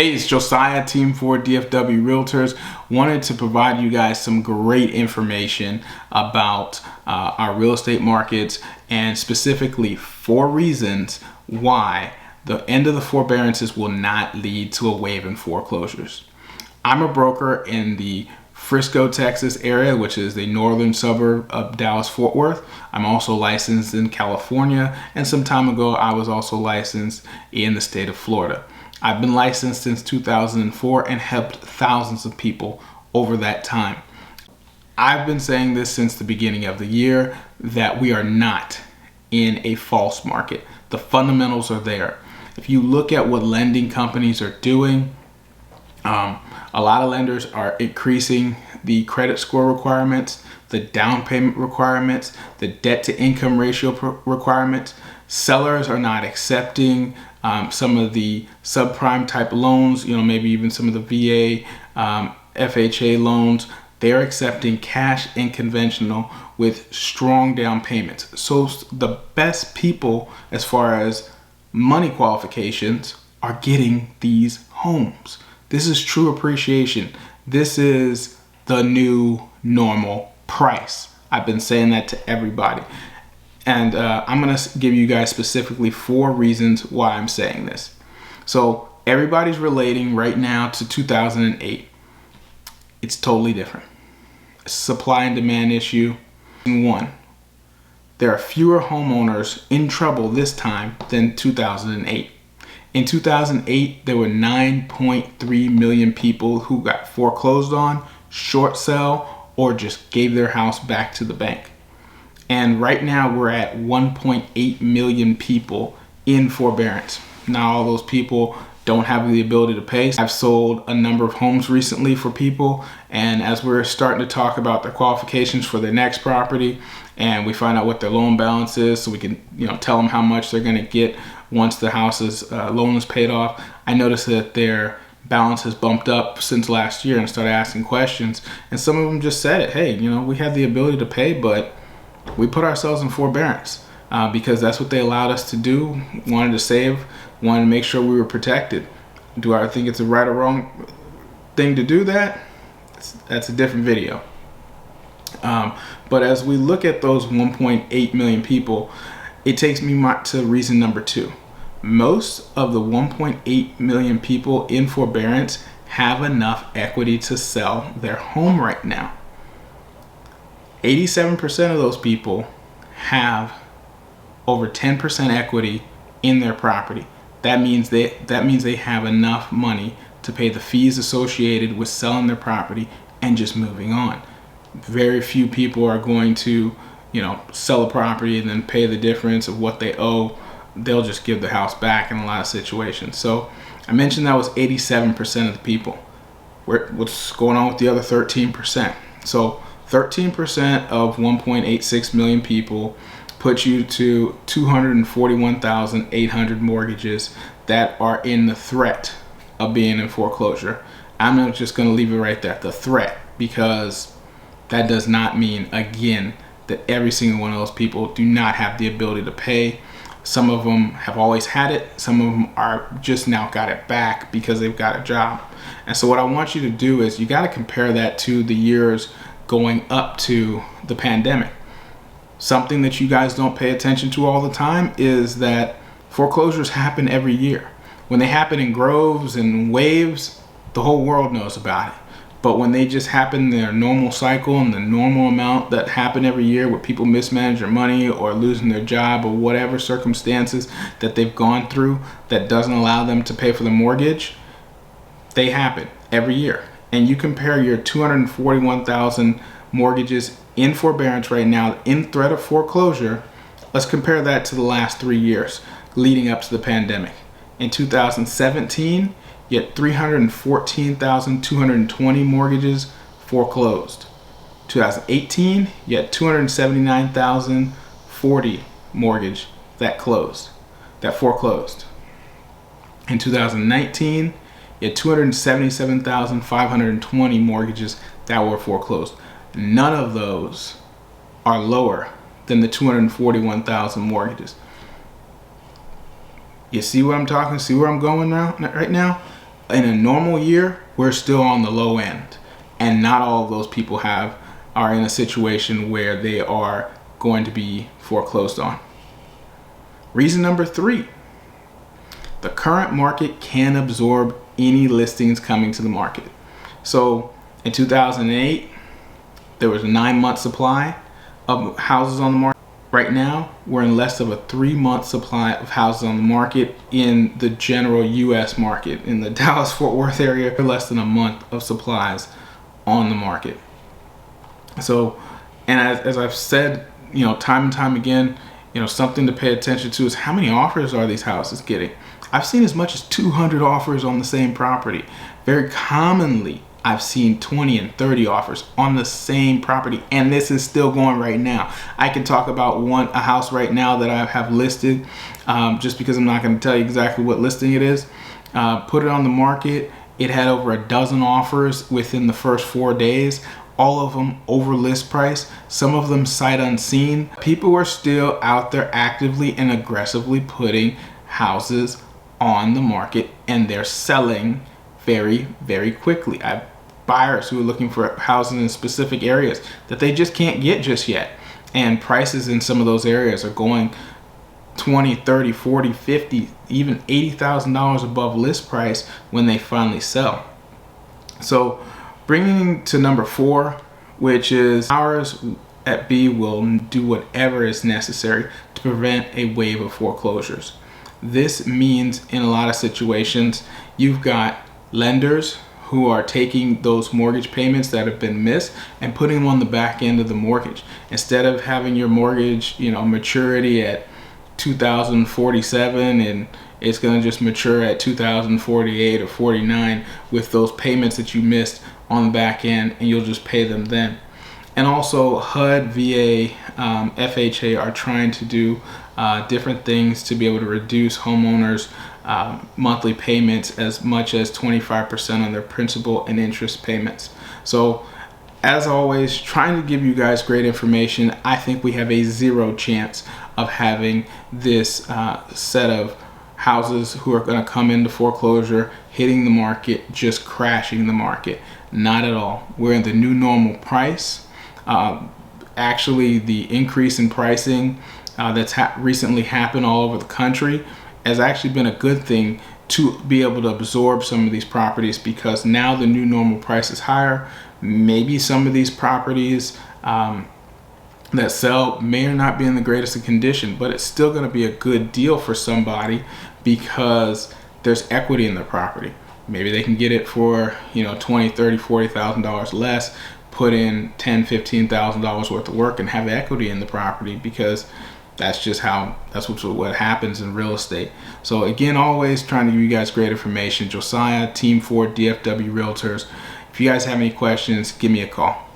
Hey, it's Josiah, Team 4 DFW Realtors. Wanted to provide you guys some great information about our real estate markets, and specifically 4 reasons why the end of the forbearances will not lead to a wave in foreclosures. I'm a broker in the Frisco, Texas area, which is the northern suburb of Dallas-Fort Worth. I'm also licensed in California, and some time ago I was also licensed in the state of Florida. I've been licensed since 2004 and helped thousands of people over that time. I've been saying this since the beginning of the year that we are not in a false market. The fundamentals are there. If you look at what lending companies are doing, a lot of lenders are increasing the credit score requirements, the down payment requirements, the debt to income ratio requirements. Sellers are not accepting some of the subprime type loans, maybe even some of the VA, FHA loans. They're accepting cash and conventional with strong down payments. So the best people as far as money qualifications are getting these homes. This is true appreciation. This is the new normal price. I've been saying that to everybody. And I'm going to give you guys specifically 4 reasons why I'm saying this. So everybody's relating right now to 2008. It's totally different. Supply and demand issue. 1, there are fewer homeowners in trouble this time than 2008. In 2008, there were 9.3 million people who got foreclosed on, short sale, or just gave their house back to the bank. And right now we're at 1.8 million people in forbearance. Now all those people don't have the ability to pay. I've sold a number of homes recently for people, and as we're starting to talk about their qualifications for their next property, and we find out what their loan balance is, so we can tell them how much they're going to get once the house's loan is paid off, I noticed that their balance has bumped up since last year, and started asking questions. And some of them just said it, hey, we have the ability to pay, but we put ourselves in forbearance because that's what they allowed us to do. Wanted to save, wanted to make sure we were protected. Do I think it's a right or wrong thing to do that? That's a different video. But as we look at those 1.8 million people, it takes me to reason number 2. Most of the 1.8 million people in forbearance have enough equity to sell their home right now. 87% of those people have over 10% equity in their property. That means they have enough money to pay the fees associated with selling their property and just moving on. Very few people are going to, sell a property and then pay the difference of what they owe. They'll just give the house back in a lot of situations. So I mentioned that was 87% of the people. What's going on with the other 13%? So 13% of 1.86 million people put you to 241,800 mortgages that are in the threat of being in foreclosure. I'm just going to leave it right there, the threat, because that does not mean, again, that every single one of those people do not have the ability to pay. Some of them have always had it. Some of them are just now got it back because they've got a job. And so what I want you to do is you got to compare that to the years going up to the pandemic. Something that you guys don't pay attention to all the time is that foreclosures happen every year. When they happen in groves and waves, the whole world knows about it. But when they just happen their normal cycle and the normal amount that happen every year, where people mismanage their money or losing their job or whatever circumstances that they've gone through that doesn't allow them to pay for the mortgage, they happen every year. And you compare your 241,000 mortgages in forbearance right now in threat of foreclosure, let's compare that to the last 3 years leading up to the pandemic. In 2017, you had 314,220 mortgages foreclosed. 2018, you had 279,040 mortgage that foreclosed. In 2019, you had 277,520 mortgages that were foreclosed. None of those are lower than the 241,000 mortgages. You see what I'm talking? See where I'm going now? Right now? In a normal year, we're still on the low end, and not all of those people are in a situation where they are going to be foreclosed on. Reason number 3, the current market can absorb any listings coming to the market. So in 2008, there was a 9-month supply of houses on the market. Right now, we're in less of a 3-month supply of houses on the market in the general U.S. market. In the Dallas-Fort Worth area, less than a month of supplies on the market. So, and as I've said, time and time again, something to pay attention to is how many offers are these houses getting. I've seen as much as 200 offers on the same property. Very commonly, I've seen 20 and 30 offers on the same property, and this is still going right now. I can talk about a house right now that I have listed, just because I'm not going to tell you exactly what listing it is. Put it on the market. It had over a dozen offers within the first 4 days. All of them over list price, some of them sight unseen. People are still out there actively and aggressively putting houses on the market, and they're selling very, very quickly. I have buyers who are looking for houses in specific areas that they just can't get just yet, and prices in some of those areas are going 20, 30, 40, 50, even $80,000 above list price when they finally sell. So bringing to number 4, which is ours at B will do whatever is necessary to prevent a wave of foreclosures. This means in a lot of situations, you've got lenders who are taking those mortgage payments that have been missed and putting them on the back end of the mortgage. Instead of having your mortgage, maturity at 2047 and it's going to just mature at 2048 or 49 with those payments that you missed on the back end, and you'll just pay them then. And also HUD, VA, FHA are trying to do different things to be able to reduce homeowners' monthly payments as much as 25% on their principal and interest payments. So as always, trying to give you guys great information. I think we have a 0 chance of having this set of houses who are going to come into foreclosure, hitting the market, just crashing the market. Not at all. We're in the new normal price. Actually, the increase in pricing that's recently happened all over the country has actually been a good thing to be able to absorb some of these properties, because now the new normal price is higher. Maybe some of these properties that sell may or not be in the greatest of condition, but it's still going to be a good deal for somebody because there's equity in the property. Maybe they can get it for $20,000, $30,000, $40,000 less, put in $10,000, $15,000 worth of work and have equity in the property, because that's what happens in real estate. So again, always trying to give you guys great information. Josiah, Team 4 DFW Realtors. If you guys have any questions, give me a call.